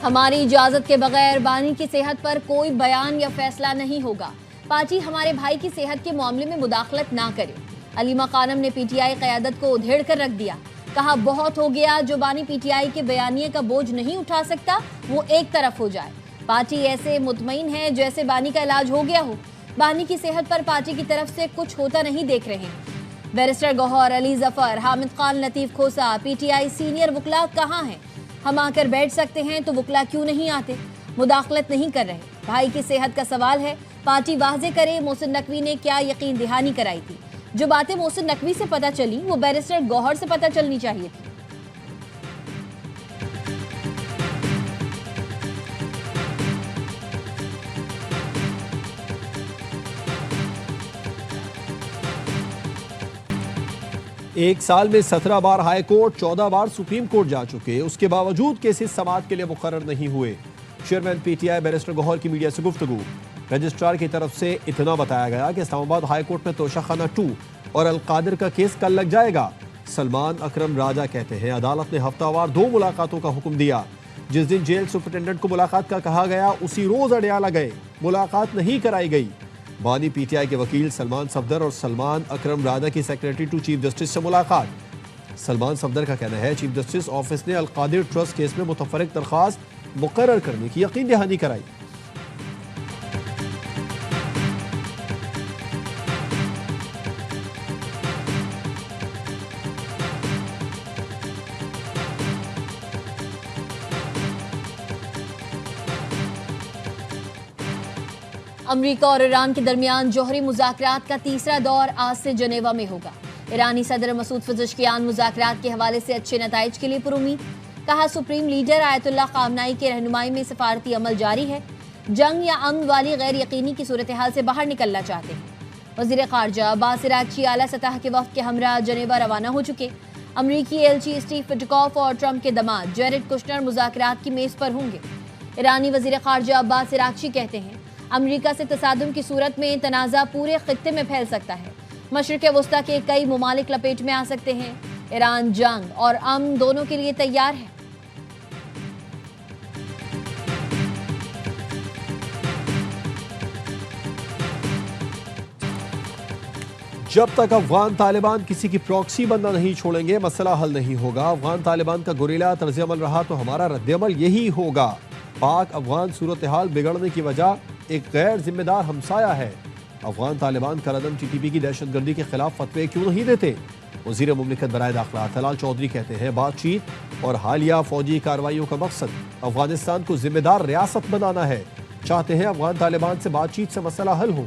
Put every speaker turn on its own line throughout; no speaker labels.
ہماری اجازت کے بغیر بانی کی صحت پر کوئی بیان یا فیصلہ نہیں ہوگا۔ پارٹی ہمارے بھائی کی صحت کے معاملے میں مداخلت نہ کرے۔ علیمہ خانم نے پی ٹی آئی قیادت کو ادھیڑ کر رکھ دیا۔ کہا بہت ہو گیا، جو بانی پی ٹی آئی کے بیانیے کا بوجھ نہیں اٹھا سکتا وہ ایک طرف ہو جائے۔ پارٹی ایسے مطمئن ہے جیسے بانی کا علاج ہو گیا ہو۔ بانی کی صحت پر پارٹی کی طرف سے کچھ ہوتا نہیں دیکھ رہے ہیں۔ Barrister Gohar, Ali Zafar, Hamid Khan, Latif Khosa, P T I senior وکلاء کہاں ہیں؟ ہم آ کر بیٹھ سکتے ہیں تو وکلاء کیوں نہیں آتے؟ مداخلت نہیں کر رہے۔ بھائی کی صحت کا سوال ہے، پارٹی واضح کرے محسن نقوی نے کیا یقین دہانی کرائی تھی۔ جو باتیں محسن نقوی سے پتہ چلی وہ بیرسٹر گوہر سے پتہ چلنی چاہیے تھی۔
ایک سال میں 17 بار ہائی کورٹ، 14 بار سپریم کورٹ جا چکے، اس کے باوجود کیسز سماعت کے لیے مقرر نہیں ہوئے۔ Chairman P T I barrister Gohar کی میڈیا سے گفتگو۔ رجسٹرار کی طرف سے اتنا بتایا گیا کہ اسلام آباد ہائی کورٹ میں توشہ خانہ 2 اور القادر کا کیس کل لگ جائے گا۔ سلمان اکرم راجہ کہتے ہیں عدالت نے ہفتہ وار 2 ملاقاتوں کا حکم دیا۔ جس دن جیل سپرنٹینڈنٹ کو ملاقات کا کہا گیا اسی روز اڈیالہ گئے، ملاقات نہیں کرائی گئی۔ بانی پی ٹی آئی کے وکیل سلمان صفدر اور سلمان اکرم راجہ کی سیکریٹری ٹو چیف جسٹس سے ملاقات۔ سلمان صفدر کا کہنا ہے چیف جسٹس آفس نے القادر ٹرسٹ کیس میں متفرق درخواست مقرر کرنے کی یقین دہانی کرائی۔
امریکہ اور ایران کے درمیان جوہری مذاکرات کا تیسرا دور آج سے جنیوا میں ہوگا۔ ایرانی صدر مسعود پزشکیان مذاکرات کے حوالے سے اچھے نتائج کے لیے پرامید۔ کہا سپریم لیڈر آیت اللہ خامنائی کی رہنمائی میں سفارتی عمل جاری ہے۔ جنگ یا امن والی غیر یقینی کی صورتحال سے باہر نکلنا چاہتے ہیں۔ وزیر خارجہ عباس عراقچی اعلیٰ سطح کے وفد کے ہمراہ جنیوا روانہ ہو چکے۔ امریکی ایلچی اسٹیو وٹکوف اور ٹرمپ کے داماد جیرڈ کشنر مذاکرات کی میز پر ہوں گے۔ ایرانی وزیر خارجہ عباس عراقچی کہتے ہیں امریکہ سے تصادم کی صورت میں تنازع پورے خطے میں پھیل سکتا ہے۔ مشرق وسطیٰ کے کئی ممالک لپیٹ میں آ سکتے ہیں۔ ایران جنگ اور امن دونوں کے لیے تیار ہے۔
جب تک افغان طالبان کسی کی پراکسی بننا نہیں چھوڑیں گے مسئلہ حل نہیں ہوگا۔ افغان طالبان کا گوریلا طرز عمل رہا تو ہمارا رد عمل یہی ہوگا۔ پاک افغان صورتحال بگڑنے کی وجہ ایک غیر ذمہ دار ہمسایہ ہے۔ افغان طالبان کالعدم ٹی ٹی پی کی دہشت گردی کے خلاف فتوے کیوں نہیں دیتے؟ وزیر مملکت برائے داخلہ طلال چودھری کہتے ہیں بات چیت اور حالیہ فوجی کارروائیوں کا مقصد افغانستان کو ذمہ دار ریاست بنانا ہے۔ چاہتے ہیں افغان طالبان سے بات چیت سے مسئلہ حل ہو۔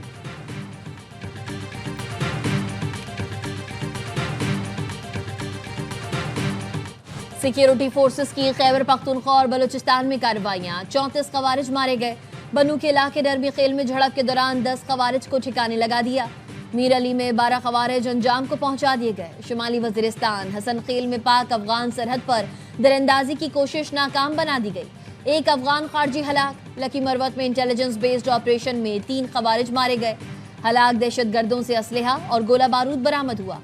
سیکیورٹی فورسز کی خیبر پختونخوا اور بلوچستان میں کارروائیاں، 34 خوارج مارے گئے۔ بنو کے علاقے ڈربی خیل میں جھڑپ کے دوران 10 خوارج کو ٹھکانے لگا دیا۔ میر علی میں 12 خوارج انجام کو پہنچا دیے گئے۔ شمالی وزیرستان حسن خیل میں پاک افغان سرحد پر دراندازی کی کوشش ناکام بنا دی گئی۔ ایک افغان خارجی ہلاک۔ لکی مروت میں انٹیلیجنس بیسڈ آپریشن میں 3 خوارج مارے گئے۔ ہلاک دہشت گردوں سے اسلحہ اور گولہ بارود برآمد ہوا۔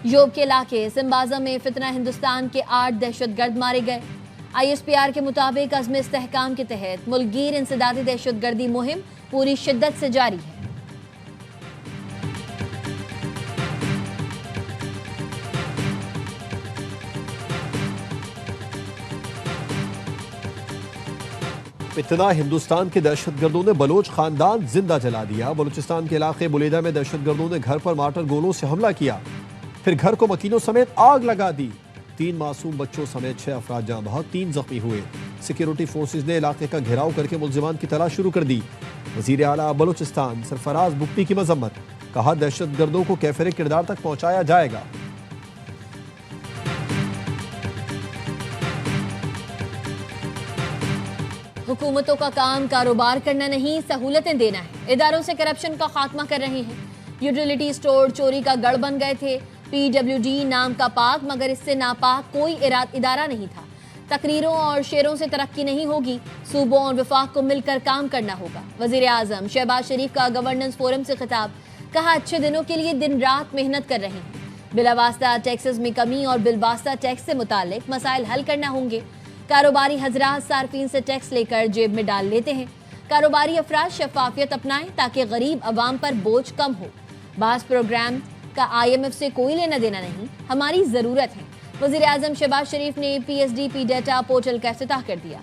یوب کے علاقے سمبازا میں فتنہ ہندوستان کے 8 دہشت گرد مارے گئے۔ آئی ایس پی آر کے مطابق عزم استحکام کے تحت ملک گیر انسدادی دہشت گردی مہم پوری شدت سے جاری ہے۔
فتنہ ہندوستان کے دہشت گردوں نے بلوچ خاندان زندہ جلا دیا۔ بلوچستان کے علاقے بلیدہ میں دہشت گردوں نے گھر پر مارٹر گولوں سے حملہ کیا، پھر گھر کو مکینوں سمیت آگ لگا دی۔ 3 معصوم بچوں سمیت 6 افراد جاں بحق، 3 زخمی ہوئے۔ سیکیورٹی فورسز نے علاقے کا گھیراؤ کر کے ملزمان کی تلاش شروع کر دی۔ وزیر اعلیٰ بلوچستان سرفراز بگٹی کی مذمت، کہا دہشت گردوں کو کیفر کردار تک پہنچایا جائے گا۔
حکومتوں کا کام کاروبار کرنا نہیں، سہولتیں دینا ہے۔ اداروں سے کرپشن کا خاتمہ کر رہے ہیں۔ یوٹیلیٹی سٹور چوری کا گڑھ بن گئے تھے۔ پی ڈبلیو ڈی نام کا پاک مگر اس سے ناپاک کوئی ادارہ نہیں تھا۔ تقریروں اور شعروں سے ترقی نہیں ہوگی، صوبوں اور وفاق کو مل کر کام کرنا ہوگا۔ وزیر اعظم شہباز شریف کا گورننس فورم سے خطاب، کہا اچھے دنوں کے لیے دن رات محنت کر رہے ہیں۔ بلا واسطہ ٹیکسز میں کمی اور بالواسطہ ٹیکس سے متعلق مسائل حل کرنا ہوں گے۔ کاروباری حضرات صارفین سے ٹیکس لے کر جیب میں ڈال لیتے ہیں۔ کاروباری افراد شفافیت اپنائیں تاکہ غریب عوام پر بوجھ کم ہو۔ بعض پروگرام کا IMF سے کوئی لینا دینا نہیں، ہماری ضرورت ہے۔ وزیر اعظم شہباز شریف نے PSD ڈیٹا پورٹل کا افتتاح کر دیا۔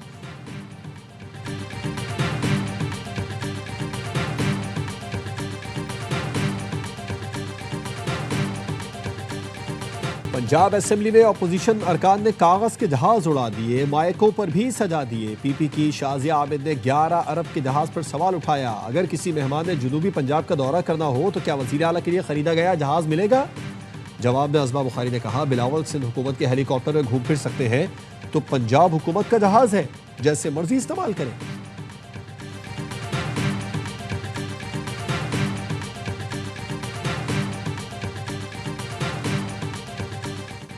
پنجاب اسمبلی میں اپوزیشن ارکان نے کاغذ کے جہاز اڑا دیے، مائکوں پر بھی سجا دیے۔ پی کی شازیہ عابد نے 11 ارب کے جہاز پر سوال اٹھایا، اگر کسی مہمان نے جنوبی پنجاب کا دورہ کرنا ہو تو کیا وزیر اعلیٰ کے لیے خریدا گیا جہاز ملے گا؟ جواب میں عظمہ بخاری نے کہا، بلاول سندھ حکومت کے ہیلی کاپٹر میں گھوم پھر سکتے ہیں تو پنجاب حکومت کا جہاز ہے، جیسے مرضی استعمال کریں۔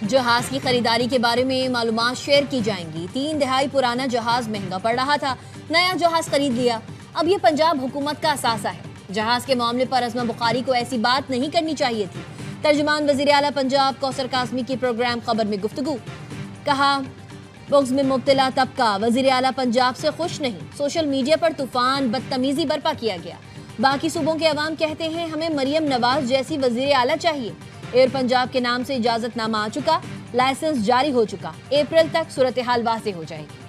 جہاز کی خریداری کے بارے میں معلومات شیئر کی جائیں گی۔ 3 دہائی پرانا جہاز مہنگا پڑ رہا تھا، نیا جہاز خرید لیا، اب یہ پنجاب حکومت کا اثاثہ ہے۔ جہاز کے معاملے پر عظمہ بخاری کو ایسی بات نہیں کرنی چاہیے تھی۔ ترجمان وزیر اعلیٰ پنجاب کوثر قاسمی کی پروگرام خبر میں گفتگو، کہا بغض میں مبتلا طبقہ وزیر اعلیٰ پنجاب سے خوش نہیں۔ سوشل میڈیا پر طوفان بدتمیزی برپا کیا گیا۔ باقی صوبوں کے عوام کہتے ہیں ہمیں مریم نواز جیسی وزیر اعلیٰ چاہیے۔ ایئر پنجاب کے نام سے اجازت نامہ آ چکا، لائسنس جاری ہو چکا، اپریل تک صورتحال واضح ہو جائے گی۔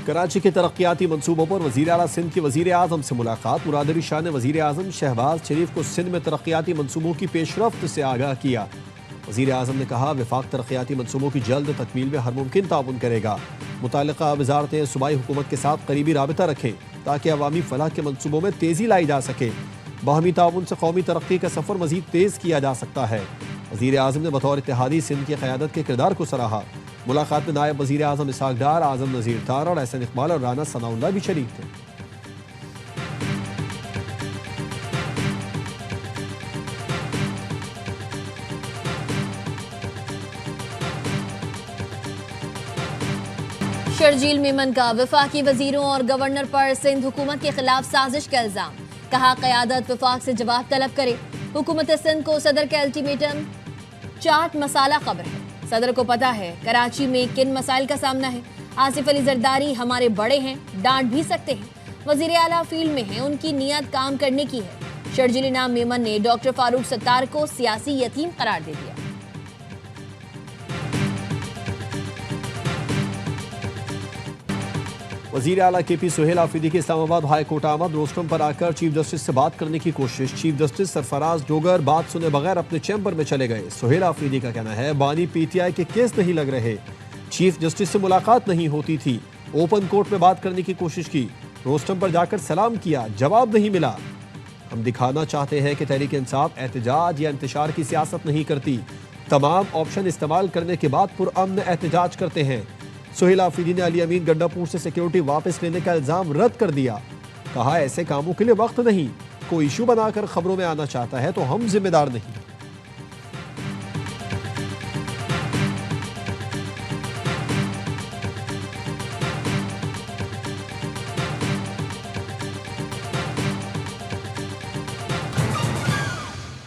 کراچی کے ترقیاتی منصوبوں پر وزیر اعلیٰ سندھ کے وزیر اعظم سے ملاقات۔ مراد علی شاہ نے وزیر اعظم شہباز شریف کو سندھ میں ترقیاتی منصوبوں کی پیش رفت سے آگاہ کیا۔ وزیر اعظم نے کہا، وفاق ترقیاتی منصوبوں کی جلد تکمیل میں ہر ممکن تعاون کرے گا۔ متعلقہ وزارتیں صوبائی حکومت کے ساتھ قریبی رابطہ رکھیں تاکہ عوامی فلاح کے منصوبوں میں تیزی لائی جا سکے۔ باہمی تعاون سے قومی ترقی کا سفر مزید تیز کیا جا سکتا ہے۔ وزیر اعظم نے بطور اتحادی سندھ کی قیادت کے کردار کو سراہا۔ ملاقات میں نائب وزیر اعظم اسحاق ڈار، اعظم نذیر تار اور احسن اقبال اور رانا ثناء اللہ بھی شریک تھے۔
شرجیل میمن کا وفاقی وزیروں اور گورنر پر سندھ حکومت کے خلاف سازش کا الزام، کہا قیادت وفاق سے جواب طلب کرے۔ حکومت سندھ کو صدر کا الٹیمیٹم چاٹ مسالہ خبر ہے۔ صدر کو پتا ہے کراچی میں کن مسائل کا سامنا ہے۔ آصف علی زرداری ہمارے بڑے ہیں، ڈانٹ بھی سکتے ہیں۔ وزیر اعلیٰ فیلڈ میں ہیں، ان کی نیت کام کرنے کی ہے۔ شرجیل انعام میمن نے ڈاکٹر فاروق ستار کو سیاسی یتیم قرار دے دیا۔
وزیر اعلیٰ KP سہیل آفریدی کے اسلام آباد ہائی کورٹ آمد، روسٹرم پر آ کر چیف جسٹس سے بات کرنے کی کوشش۔ چیف جسٹس سرفراز ڈوگر بات سنے بغیر اپنے چیمبر میں چلے گئے۔ سہیل آفریدی کا کہنا ہے بانی PTI کے کیس نہیں لگ رہے، چیف جسٹس سے ملاقات نہیں ہوتی تھی، اوپن کورٹ میں بات کرنے کی کوشش کی، روسٹرم پر جا کر سلام کیا، جواب نہیں ملا۔ ہم دکھانا چاہتے ہیں کہ تحریک انصاف احتجاج یا انتشار کی سیاست نہیں کرتی، تمام آپشن استعمال کرنے کے بعد پرامن احتجاج کرتے ہیں۔ سہیل آفریدی نے علی امین گنڈا پور سے سیکیورٹی واپس لینے کا الزام رد کر دیا، کہا ایسے کاموں کے لیے وقت نہیں، کوئی ایشو بنا کر خبروں میں آنا چاہتا ہے تو ہم ذمہ دار نہیں۔